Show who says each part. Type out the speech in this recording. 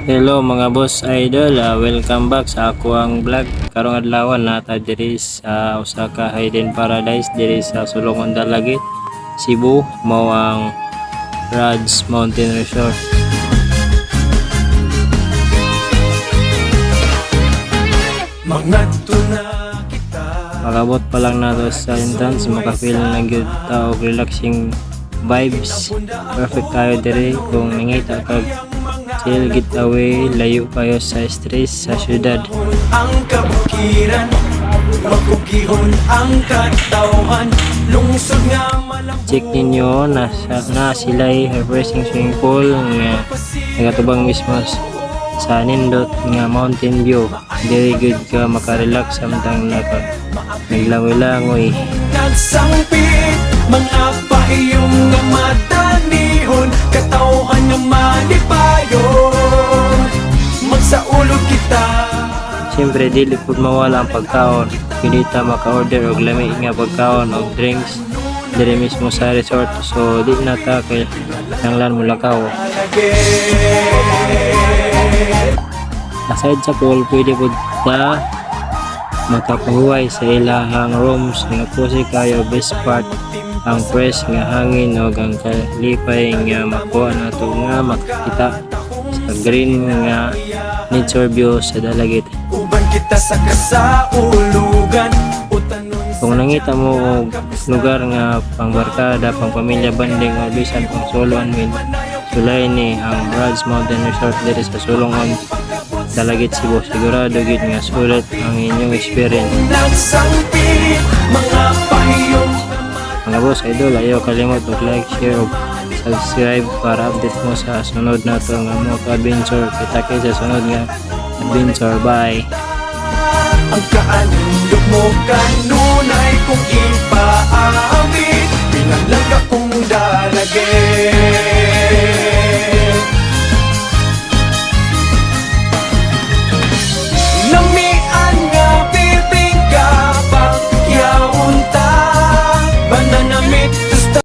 Speaker 1: Hello mga boss idol, welcome back sa ako ang vlog. Karong adlaw nata diri sa usa ka hidden paradise diri sa Sulongon Dalagit, Cebu, mao ang Rad's Mountain Resort. Makabot pa lang nato sa entrance, makafeel na gyud ta og relaxing vibes. Perfect kayo diri kung nangita kag chill getaway, layo kayo sa stress sa syudad.
Speaker 2: Ang kabukiran, magkugihon ang katawan, lungsod nga malang.
Speaker 1: Check ninyo na sila'y refreshing swimming pool nga nagatubang mismo sa nindot nga mountain view. Very good ka makarelax samtang naglangoy-langoy.
Speaker 2: Nagsangpit mga paiyong nga matanihon, katawan nga malipayon, magsaulog kita.
Speaker 1: Siyempre dili pud mawala ang pagkaon. Pinita maka-order og lami nga pagkaon og drinks diri mismo sa resort, so di na ta kay nanglan mo lakaw. Aside sa pool, pwede po ta makapahuway sa ilahang rooms nga cozy kayo. Best part ang fresh nga hangin o ang kalipay nga makuha na ito nga makakita sa green nga nature view sa Dalagit.
Speaker 2: Uban kita sa kasaulugan,
Speaker 1: Kung nangita mo og lugar nga pangbarkada, pangpamilya, banding o bisan pang solo and win, sulay ni ang Rad's Mountain Resort diri sa Sulongon Dalagit, Cebu. Sigurado gid nga sulit ang inyong experience.
Speaker 2: nagsangpit mga paiyong.
Speaker 1: Mga boss idol, ayaw kalimot og like, share ug subscribe para update mo sa sunod na to nga mo adventure. Kita kay sa sunod nga adventure. Bye.
Speaker 2: Ang kaanindog mo